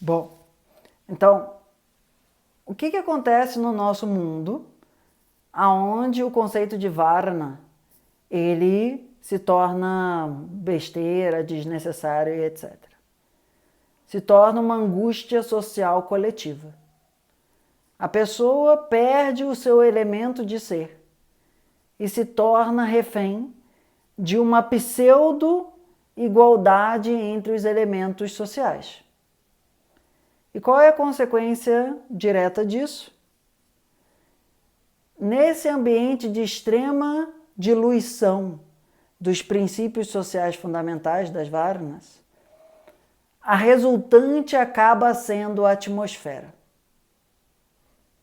Bom, então, o que acontece no nosso mundo aonde o conceito de Varna, ele se torna besteira, desnecessário e etc. Se torna uma angústia social coletiva. A pessoa perde o seu elemento de ser e se torna refém de uma pseudo-igualdade entre os elementos sociais. E qual é a consequência direta disso? Nesse ambiente de extrema diluição dos princípios sociais fundamentais das Varnas, a resultante acaba sendo a atmosfera.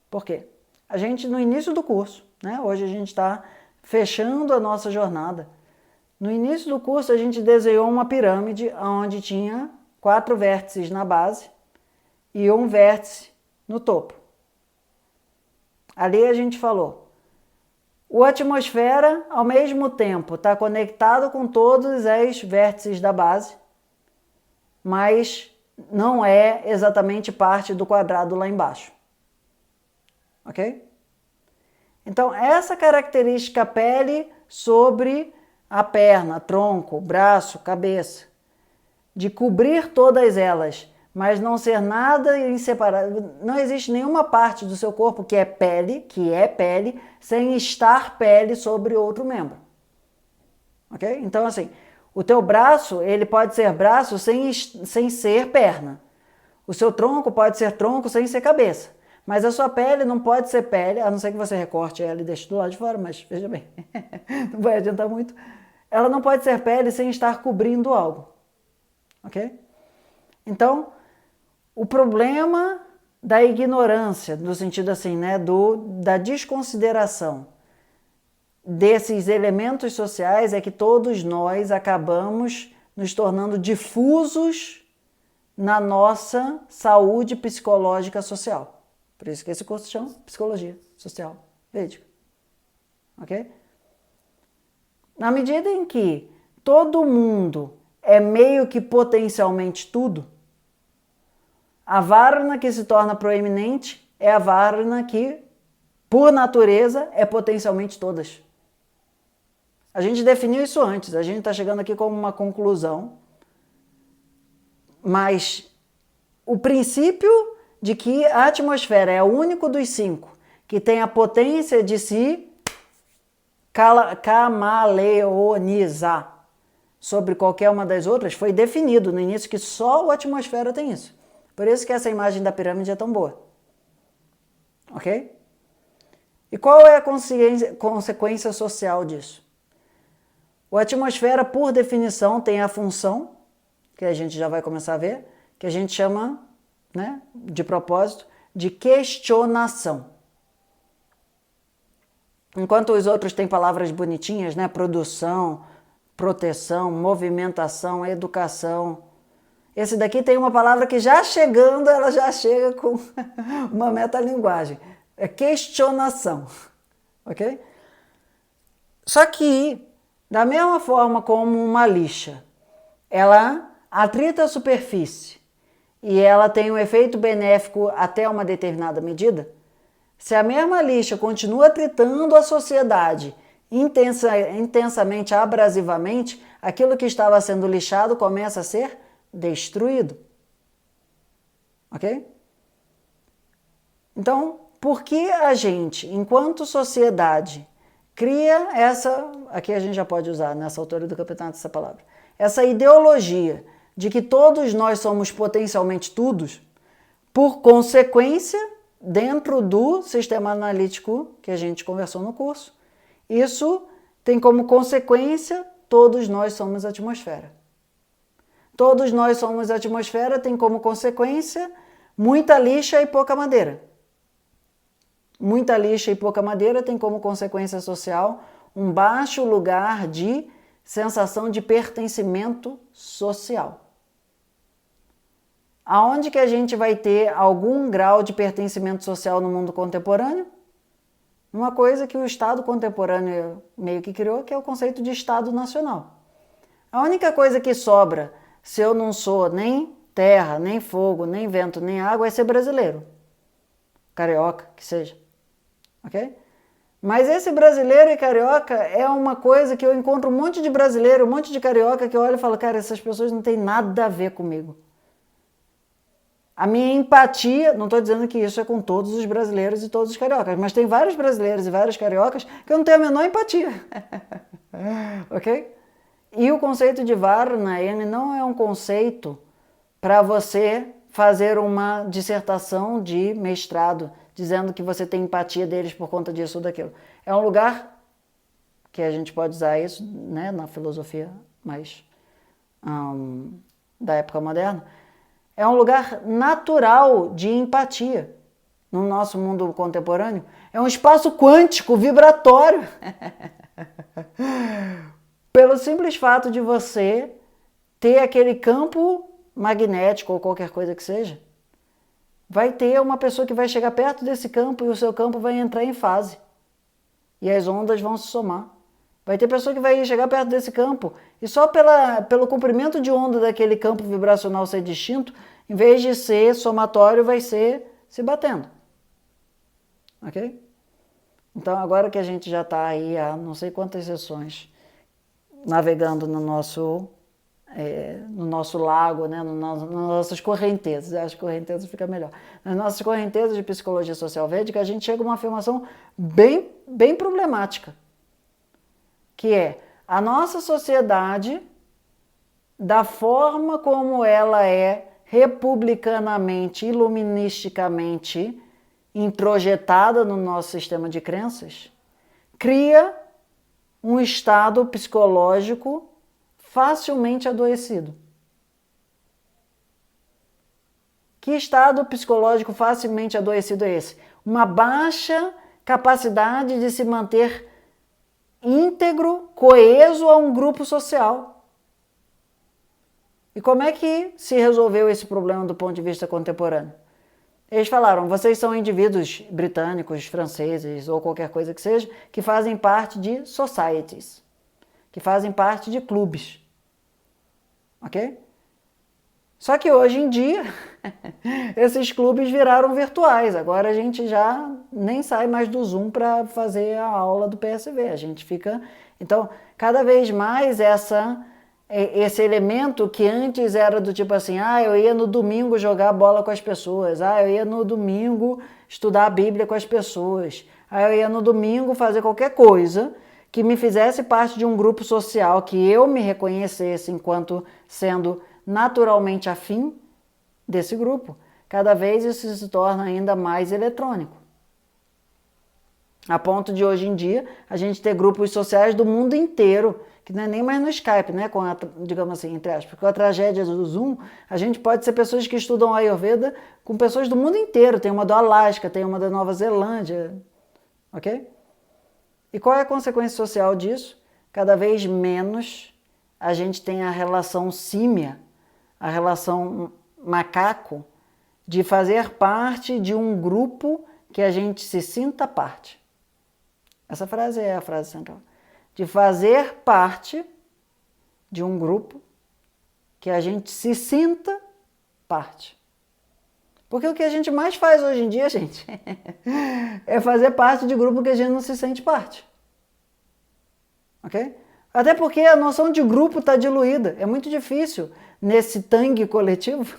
Por quê? A gente, no início do curso, né? Hoje a gente está fechando a nossa jornada. No início do curso, a gente desenhou uma pirâmide onde tinha 4 vértices na base e um vértice no topo. Ali a gente falou, o atmosfera, ao mesmo tempo, está conectado com todos os vértices da base, mas não é exatamente parte do quadrado lá embaixo. Ok? Então, essa característica pele sobre a perna, tronco, braço, cabeça, de cobrir todas elas, mas não ser nada em separado, não existe nenhuma parte do seu corpo que é pele, sem estar pele sobre outro membro. Ok? Então, assim, o teu braço, ele pode ser braço sem ser perna. O seu tronco pode ser tronco sem ser cabeça. Mas a sua pele não pode ser pele, a não ser que você recorte ela e deixe do lado de fora, mas veja bem, não vai adiantar muito. Ela não pode ser pele sem estar cobrindo algo. Ok? Então, o problema da ignorância, no sentido assim, né, da desconsideração desses elementos sociais é que todos nós acabamos nos tornando difusos na nossa saúde psicológica social. Por isso que esse curso se chama Psicologia Social Védica. Ok? Na medida em que todo mundo é meio que potencialmente tudo, a Varna que se torna proeminente é a Varna que, por natureza, é potencialmente todas. A gente definiu isso antes, a gente está chegando aqui como uma conclusão, mas o princípio de que a atmosfera é o único dos 5 que tem a potência de se camaleonizar sobre qualquer uma das outras foi definido no início que só a atmosfera tem isso. Por isso que essa imagem da pirâmide é tão boa. Ok? E qual é a consequência social disso? A atmosfera, por definição, tem a função, que a gente já vai começar a ver, que a gente chama, né, de propósito, de questionação. Enquanto os outros têm palavras bonitinhas, né, produção, proteção, movimentação, educação, esse daqui tem uma palavra que já chegando, ela já chega com uma metalinguagem. É questionação. Ok? Só que, da mesma forma como uma lixa, ela atrita a superfície e ela tem um efeito benéfico até uma determinada medida, se a mesma lixa continua atritando a sociedade intensamente, abrasivamente, aquilo que estava sendo lixado começa a ser destruído. Ok? Então, por que a gente, enquanto sociedade, cria essa, aqui a gente já pode usar nessa altura do campeonato essa palavra, essa ideologia de que todos nós somos potencialmente todos, por consequência, dentro do sistema analítico que a gente conversou no curso, isso tem como consequência todos nós somos atmosfera. Todos nós somos atmosfera, tem como consequência muita lixa e pouca madeira. Muita lixa e pouca madeira tem como consequência social um baixo lugar de sensação de pertencimento social. Aonde que a gente vai ter algum grau de pertencimento social no mundo contemporâneo? Uma coisa que o Estado contemporâneo meio que criou, que é o conceito de Estado Nacional. A única coisa que sobra, se eu não sou nem terra, nem fogo, nem vento, nem água é ser brasileiro. Carioca, que seja. Ok? Mas esse brasileiro e carioca é uma coisa que eu encontro um monte de brasileiro, um monte de carioca que eu olho e falo, cara, essas pessoas não têm nada a ver comigo. A minha empatia, não estou dizendo que isso é com todos os brasileiros e todos os cariocas, mas tem vários brasileiros e vários cariocas que eu não tenho a menor empatia. Ok? E o conceito de Varna, ele não é um conceito para você fazer uma dissertação de mestrado, dizendo que você tem empatia deles por conta disso ou daquilo. É um lugar que a gente pode usar isso, né, na filosofia mais da época moderna. É um lugar natural de empatia no nosso mundo contemporâneo. É um espaço quântico, vibratório. Pelo simples fato de você ter aquele campo magnético ou qualquer coisa que seja, vai ter uma pessoa que vai chegar perto desse campo e o seu campo vai entrar em fase. E as ondas vão se somar. Vai ter pessoa que vai chegar perto desse campo e só pelo comprimento de onda daquele campo vibracional ser distinto, em vez de ser somatório, vai ser se batendo. Ok? Então, agora que a gente já está aí há não sei quantas sessões navegando no nosso lago, né? Nas nossas correntezas, acho que correntezas fica melhor. Nas nossas correntezas de psicologia social védica, a gente chega a uma afirmação bem problemática, que é a nossa sociedade, da forma como ela é republicanamente, iluministicamente introjetada no nosso sistema de crenças, cria um estado psicológico facilmente adoecido. Que estado psicológico facilmente adoecido é esse? Uma baixa capacidade de se manter íntegro, coeso a um grupo social. E como é que se resolveu esse problema do ponto de vista contemporâneo? Eles falaram, vocês são indivíduos britânicos, franceses ou qualquer coisa que seja, que fazem parte de societies, que fazem parte de clubes. Ok? Só que hoje em dia, esses clubes viraram virtuais. Agora a gente já nem sai mais do Zoom para fazer a aula do PSV. A gente fica... Então, cada vez mais esse elemento que antes era do tipo assim, eu ia no domingo jogar bola com as pessoas, eu ia no domingo estudar a Bíblia com as pessoas, eu ia no domingo fazer qualquer coisa que me fizesse parte de um grupo social, que eu me reconhecesse enquanto sendo naturalmente afim desse grupo. Cada vez isso se torna ainda mais eletrônico. A ponto de hoje em dia a gente ter grupos sociais do mundo inteiro, que não é nem mais no Skype, né? Digamos assim, entre aspas, porque a tragédia do Zoom, a gente pode ser pessoas que estudam Ayurveda com pessoas do mundo inteiro. Tem uma do Alasca, tem uma da Nova Zelândia, ok? E qual é a consequência social disso? Cada vez menos a gente tem a relação símia, a relação macaco, de fazer parte de um grupo que a gente se sinta parte. Essa frase é a frase central. De fazer parte de um grupo que a gente se sinta parte. Porque o que a gente mais faz hoje em dia, gente, é fazer parte de grupo que a gente não se sente parte. Ok? Até porque a noção de grupo está diluída. É muito difícil nesse tangue coletivo,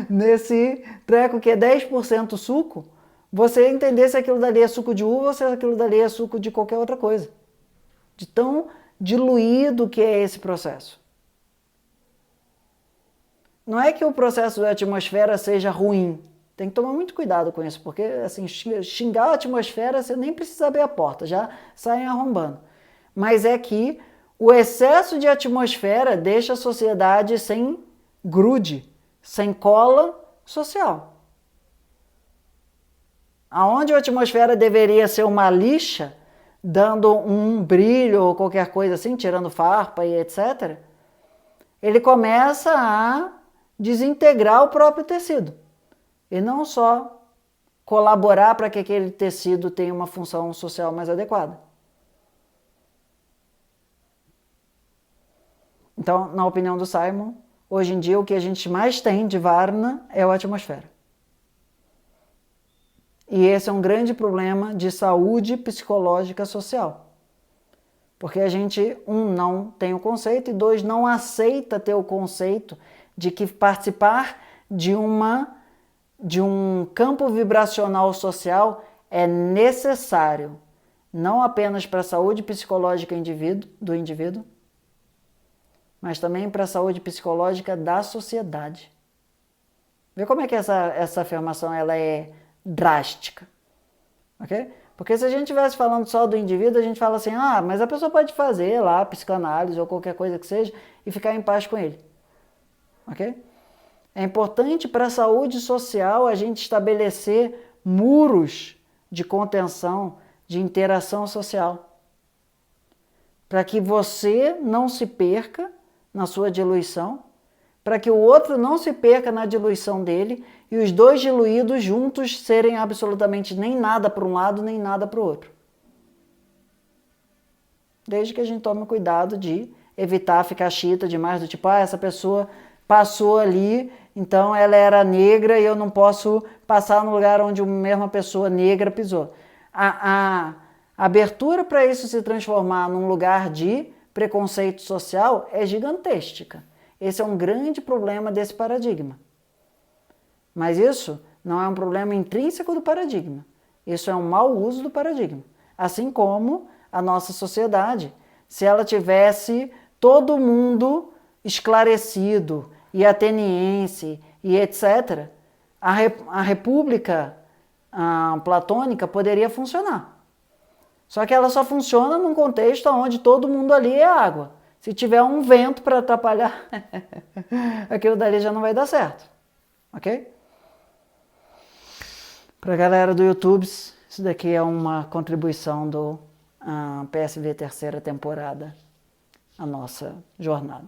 nesse treco que é 10% suco, você entender se aquilo dali é suco de uva ou se aquilo dali é suco de qualquer outra coisa. De tão diluído que é esse processo. Não é que o processo da atmosfera seja ruim. Tem que tomar muito cuidado com isso, porque assim, xingar a atmosfera, você nem precisa abrir a porta, já saem arrombando. Mas é que o excesso de atmosfera deixa a sociedade sem grude, sem cola social. Aonde a atmosfera deveria ser uma lixa, dando um brilho ou qualquer coisa assim, tirando farpa e etc., ele começa a desintegrar o próprio tecido. E não só colaborar para que aquele tecido tenha uma função social mais adequada. Então, na opinião do Simon, hoje em dia o que a gente mais tem de Varna é a atmosfera. E esse é um grande problema de saúde psicológica social. Porque a gente, não tem o conceito, e 2, não aceita ter o conceito de que participar de um campo vibracional social é necessário, não apenas para a saúde psicológica do indivíduo, mas também para a saúde psicológica da sociedade. Vê como é que essa afirmação ela é drástica, ok? Porque se a gente estivesse falando só do indivíduo, a gente fala assim, mas a pessoa pode fazer lá psicanálise ou qualquer coisa que seja e ficar em paz com ele, ok? É importante para a saúde social a gente estabelecer muros de contenção, de interação social, para que você não se perca na sua diluição, para que o outro não se perca na diluição dele e os dois diluídos juntos serem absolutamente nem nada para um lado, nem nada para o outro. Desde que a gente tome cuidado de evitar ficar chita demais, do tipo, essa pessoa passou ali, então ela era negra e eu não posso passar no lugar onde uma mesma pessoa negra pisou. A abertura para isso se transformar num lugar de preconceito social é gigantesca. Esse é um grande problema desse paradigma. Mas isso não é um problema intrínseco do paradigma. Isso é um mau uso do paradigma. Assim como a nossa sociedade, se ela tivesse todo mundo esclarecido e ateniense e etc., a república platônica poderia funcionar. Só que ela só funciona num contexto onde todo mundo ali é água. Se tiver um vento para atrapalhar, aquilo dali já não vai dar certo. Ok? Para a galera do YouTube, isso daqui é uma contribuição do PSV terceira temporada, a nossa jornada.